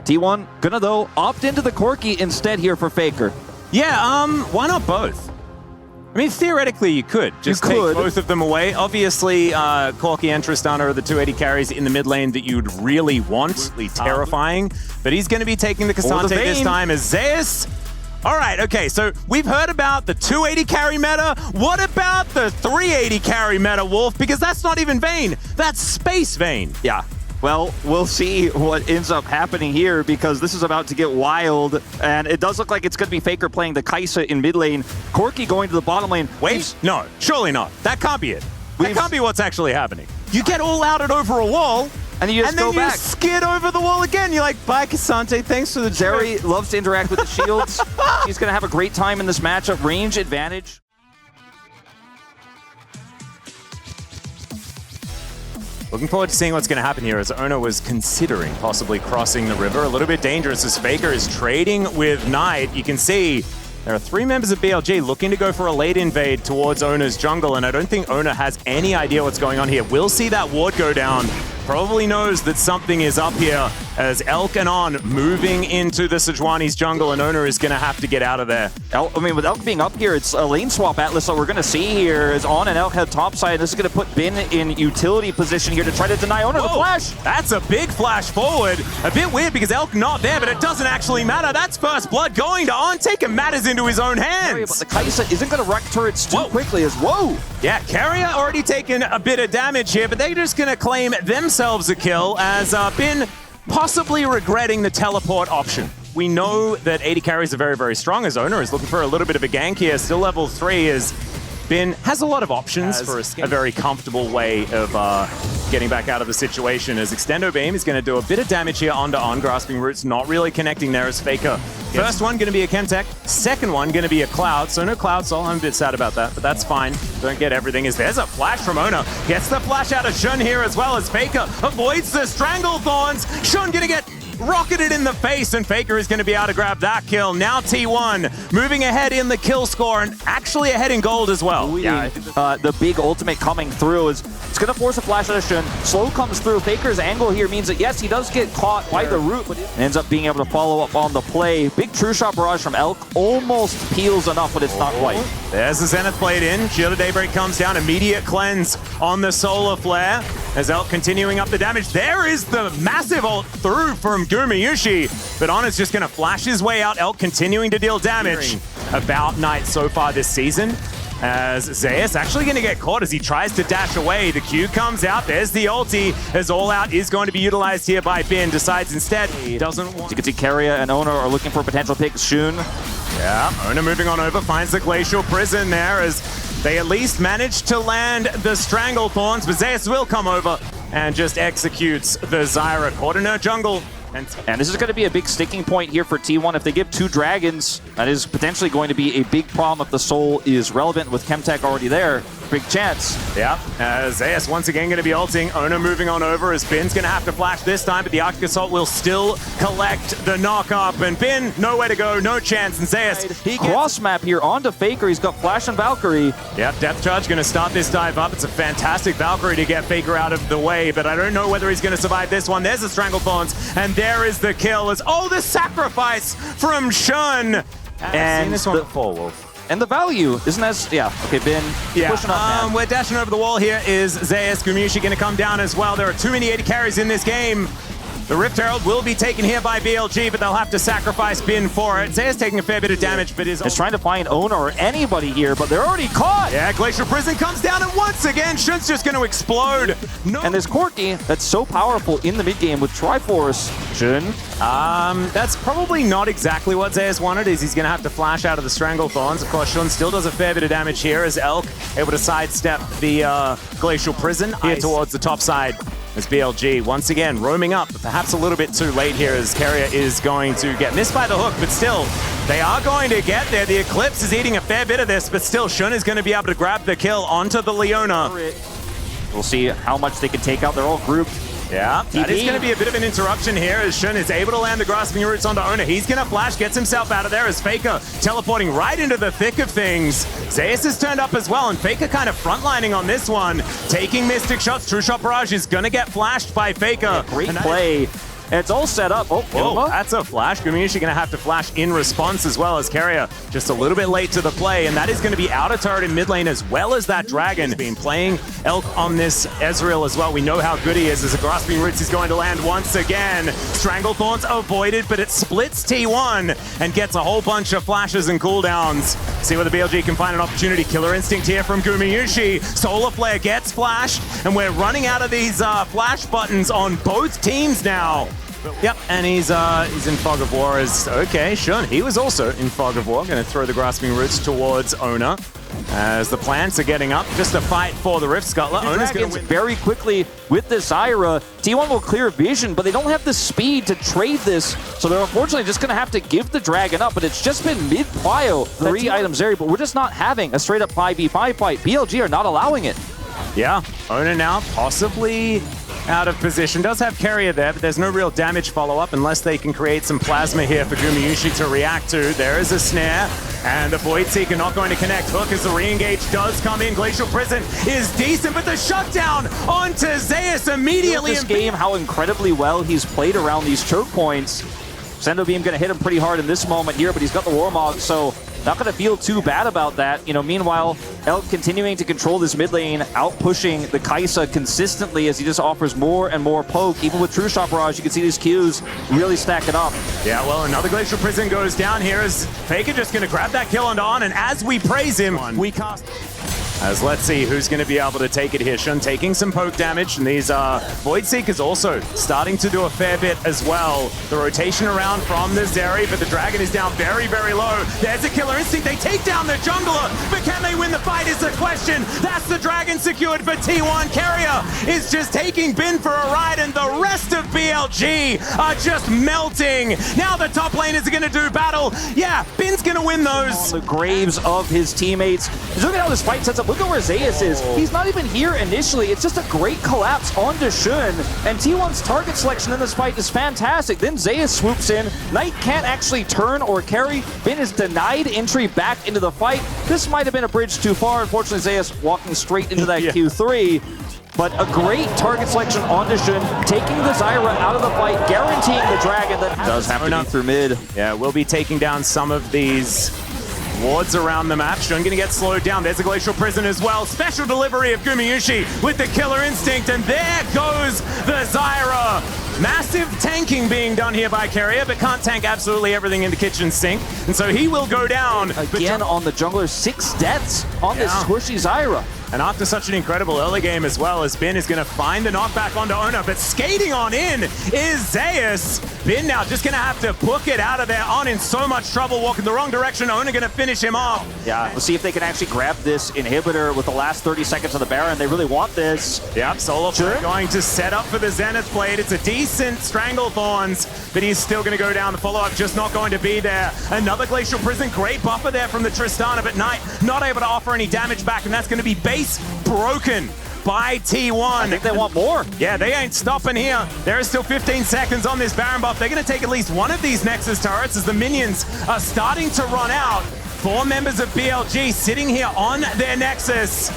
T1 gonna, though, opt into the Corki instead here for Faker. Yeah, why not both? I mean, theoretically, you could just take both of them away. Obviously, Corki and Tristana are the 280 carries in the mid lane that you'd really want. Terrifying. But he's going to be taking the Cassante this time as Zeus. All right, okay, so we've heard about the 280 carry meta. What about the 380 carry meta, Wolf? Because that's not even Vayne. That's Space Vayne. Yeah. Well, we'll see what ends up happening here because this is about to get wild, and it does look like it's going to be Faker playing the Kai'Sa in mid lane, Corki going to the bottom lane. Wait, no, surely not. That can't be it. That can't be what's actually happening. You get all outed over a wall, and then you skid over the wall again. You're like, bye, Cassante, thanks for the Jerry loves to interact with the shields. He's going to have a great time in this matchup. Range advantage. Looking forward to seeing what's going to happen here as Ona was considering possibly crossing the river. A little bit dangerous as Faker is trading with Knight. You can see there are 3 members of BLG looking to go for a late invade towards Ona's jungle, and I don't think Ona has any idea what's going on here. We'll see that ward go down. Probably knows that something is up here as Elk and On moving into the Sejuani's jungle, and Ona is going to have to get out of there. With Elk being up here, it's a lane swap, Atlas, that we're going to see here as On and Elk head topside. This is going to put Bin in utility position here to try to deny Ona the flash. That's a big flash forward. A bit weird because Elk not there, but it doesn't actually matter. That's first blood going to On, taking matters into his own hands. But the Kai'Sa isn't going to wreck turrets too quickly as Yeah, Carrier already taken a bit of damage here, but they're just going to claim themselves a kill as Bin possibly regretting the teleport option. We know that 80 carries are very, very strong as Ona is looking for a little bit of a gank here. Still level 3 as Bin has a lot of options for a very comfortable way of getting back out of the situation as Extendo Beam is going to do a bit of damage here onto On. Grasping Roots not really connecting there as Faker. First one going to be a Chemtech, second one going to be a Cloud. So no Cloud Soul, I'm a bit sad about that, but that's fine. Don't get everything as there's a flash from Ona. Gets the flash out of Shun here as well as Faker avoids the Strangle Thorns. Shun going to get rocketed in the face, and Faker is going to be able to grab that kill. Now T1 moving ahead in the kill score and actually ahead in gold as well. Yeah, the big ultimate coming through is it's going to force a flash out of Shun. Slow comes through. Faker's angle here means that, yes, he does get caught by the root, but ends up being able to follow up on the play. Big true shot barrage from Elk almost peels enough, but it's not quite. There's the Zenith Blade in. Shield of Daybreak comes down. Immediate cleanse on the Solar Flare as Elk continuing up the damage. There is the massive ult through from Gumayushi, but Ona's just going to flash his way out. Elk continuing to deal damage. About Knight so far this season. As Zeus actually going to get caught as he tries to dash away. The Q comes out. There's the ulti as All Out is going to be utilized here by Bin. Decides instead he doesn't want. You can see Carrier and Ona are looking for potential picks. Shun. Yeah, Ona moving on over. Finds the Glacial Prison there as they at least manage to land the Strangle Thorns. But Zeus will come over and just executes the Zyra. Caught in her jungle. And this is going to be a big sticking point here for T1. If they give 2 dragons, that is potentially going to be a big problem if the soul is relevant with Chemtech already there. Big chance. Yeah, Zeus once again going to be ulting. Ona moving on over as Bin's going to have to flash this time, but the Arctic Assault will still collect the knock up. And Bin, nowhere to go, no chance. And Zeus, he cross map here onto Faker. He's got Flash and Valkyrie. Yeah, Depth Charge going to start this dive up. It's a fantastic Valkyrie to get Faker out of the way, but I don't know whether he's going to survive this one. There's the Strangle Thorns, and there is the kill. As the sacrifice from Shun. And seen this one before, Wolf. And the value isn't as, Bin pushing up now. We're dashing over the wall here is Zeus. Gumayushi going to come down as well. There are too many 80 carries in this game. The Rift Herald will be taken here by BLG, but they'll have to sacrifice Bin for it. Zeus taking a fair bit of damage, but is trying to find Ona or anybody here, but they're already caught. Yeah, Glacial Prison comes down, and once again, Shun's just going to explode. No. And this Corki that's so powerful in the mid game with Triforce. Shun. That's probably not exactly what Zeus wanted, is he's going to have to flash out of the Strangle Thorns. Of course, Shun still does a fair bit of damage here as Elk able to sidestep the Glacial Prison here towards the top side. As BLG once again roaming up, but perhaps a little bit too late here as Carrier is going to get missed by the hook, but still, they are going to get there. The Eclipse is eating a fair bit of this, but still, Shun is going to be able to grab the kill onto the Leona. We'll see how much they can take out. They're all grouped. Yeah, that is going to be a bit of an interruption here as Shun is able to land the Grasping Roots onto Ona. He's going to flash, gets himself out of there as Faker teleporting right into the thick of things. Zeus is turned up as well, and Faker kind of frontlining on this one. Taking Mystic shots. True Shot Barrage is going to get flashed by Faker. Great play and it's all set up. Oh, oh, that's a flash. Gumayushi going to have to flash in response as well as Keria just a little bit late to the play, and that is going to be out of turret in mid lane as well as that Dragon. Been playing Elk on this Ezreal as well. We know how good he is. As a Grasping Roots is going to land once again. Stranglethorns avoided, but it splits T1 and gets a whole bunch of flashes and cooldowns. See whether BLG can find an opportunity. Killer Instinct here from Gumayushi. Solar Flare gets flashed, and we're running out of these flash buttons on both teams now. Yep, and he's in Fog of War as, okay, sure. He was also in Fog of War. Going to throw the Grasping Roots towards Ona as the plants are getting up. Just a fight for the Rift Scuttler. Ona's going to win very quickly with this Zyra. T1 will clear vision, but they don't have the speed to trade this, so they're unfortunately just going to have to give the Dragon up, but it's just been mid-plyo. 3 items there, but we're just not having a straight-up 5v5 fight. BLG are not allowing it. Yeah, Ona now possibly out of position. Does have Keria there, but there's no real damage follow-up unless they can create some plasma here for Gumayushi to react to. There is a snare, and the Void Seeker not going to connect. Hook as the re-engage does come in. Glacial Prison is decent, but the shutdown onto Zeus immediately. This game, how incredibly well he's played around these choke points. Sendo Beam going to hit him pretty hard in this moment here, but he's got the Warmog, so not going to feel too bad about that. You know, meanwhile, Elk continuing to control this mid lane, out-pushing the Kai'Sa consistently as he just offers more and more poke. Even with True Shot Barrage, you can see these Qs really stacking up. Yeah, well, another Glacial Prison goes down here as Faker just going to grab that kill onto On, and as we praise him, we cast... As let's see who's going to be able to take it here. Shun taking some poke damage, and these Void Seekers also starting to do a fair bit as well. The rotation around from the Zeri, but the Dragon is down very, very low. There's a Killer Instinct. They take down the jungler, but can they win the fight is the question. That's the Dragon secured for T1. Keria is just taking Bin for a ride, and the rest of BLG are just melting. Now the top laners are going to do battle. Yeah, Bin's going to win those. On the graves of his teammates. Just look at how this fight sets up. Look at where Zeus is. He's not even here initially. It's just a great collapse onto Shun, and T1's target selection in this fight is fantastic. Then Zeus swoops in. Knight can't actually turn or carry. Bin is denied entry back into the fight. This might have been a bridge too far. Unfortunately, Zeus walking straight into that Q3. But a great target selection onto Shun, taking the Zyra out of the fight, guaranteeing the Dragon that does have to be through mid. Yeah, we'll be taking down some of these wards around the map. Shun gonna get slowed down. There's a Glacial Prison as well. Special delivery of Gumayushi with the Killer Instinct, and there goes the Zyra. Massive tanking being done here by Keria, but can't tank absolutely everything in the kitchen sink, and so he will go down. Again on the jungler, 6 deaths on this squishy Zyra. And after such an incredible early game as well, as Bin is going to find the knockback onto Ona, but skating on in is Zeus. Bin now just going to have to book it out of there. On in so much trouble, walking the wrong direction. Ona going to finish him off. Yeah, we'll see if they can actually grab this inhibitor with the last 30 seconds of the Baron. They really want this. Yep, Solar Flare going to set up for the Zenith Blade. It's a decent Stranglethorns, but he's still going to go down. The follow-up just not going to be there. Another Glacial Prison, great buffer there from the Tristana, but Knight not able to offer any damage back, and that's going to be base broken by T1. I think they want more. Yeah, they ain't stopping here. There is still 15 seconds on this Baron buff. They're going to take at least one of these Nexus turrets as the minions are starting to run out. 4 members of BLG sitting here on their Nexus.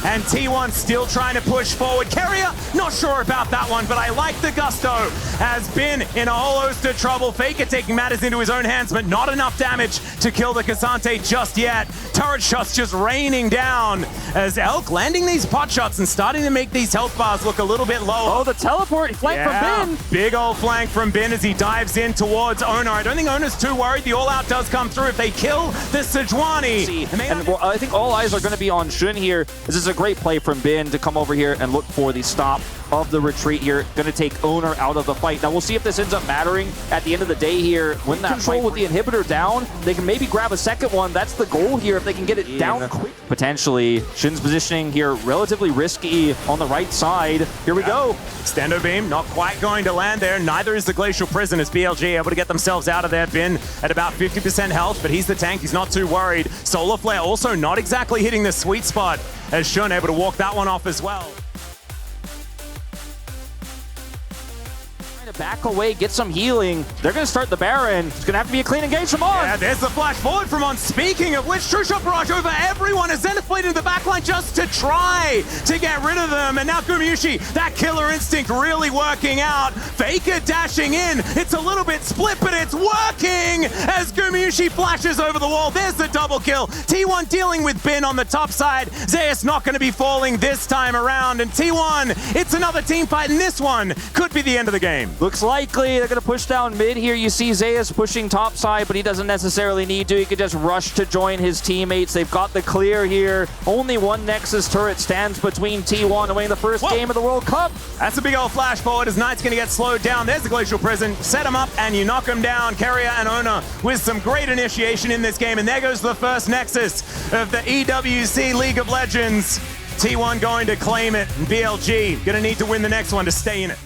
And T1 still trying to push forward. Keria, not sure about that one, but I like the gusto. Has been in a whole host of trouble. Faker taking matters into his own hands, but not enough damage to kill the Cassante just yet. Turret shots just raining down as Elk landing these pot shots and starting to make these health bars look a little bit low. Oh, the teleport flank from Bin. Big old flank from Bin as he dives in towards Ona. I don't think Ona's too worried. The all-out does come through if they kill the Sejuani. And I think all eyes are going to be on Shun here. This is a great play from Bin to come over here and look for the stop of the retreat here. Going to take Owner out of the fight. Now we'll see if this ends up mattering at the end of the day here. When that control with the inhibitor down, they can maybe grab a second one. That's the goal here if they can get it down quick. Potentially, Shun's positioning here relatively risky on the right side. Here we go. Extendo Beam not quite going to land there. Neither is the Glacial Prison as BLG able to get themselves out of there. Bin at about 50% health, but he's the tank. He's not too worried. Solar Flare also not exactly hitting the sweet spot as Shun able to walk that one off as well. to back away, get some healing. They're going to start the Baron. It's going to have to be a clean engage from On. Yeah, there's the flash forward from On. Speaking of which, True Shot Barrage over everyone as Zenith played into the backline just to try to get rid of them. And now Gumayusi, that killer instinct really working out. Faker dashing in. It's a little bit split, but it's working as Gumayusi flashes over the wall. There's the double kill. T1 dealing with Bin on the top side. Zeus not going to be falling this time around. And T1, it's another team fight, and this one could be the end of the game. Looks likely they're going to push down mid here. You see Zeus pushing top side, but he doesn't necessarily need to. He could just rush to join his teammates. They've got the clear here. Only one Nexus turret stands between T1 and winning the first game of the World Cup. That's a big old flash forward as Knight's going to get slowed down. There's the Glacial Prison. Set him up and you knock him down. Keria and Ona with some great initiation in this game. And there goes the first Nexus of the EWC League of Legends. T1 going to claim it. BLG going to need to win the next one to stay in it.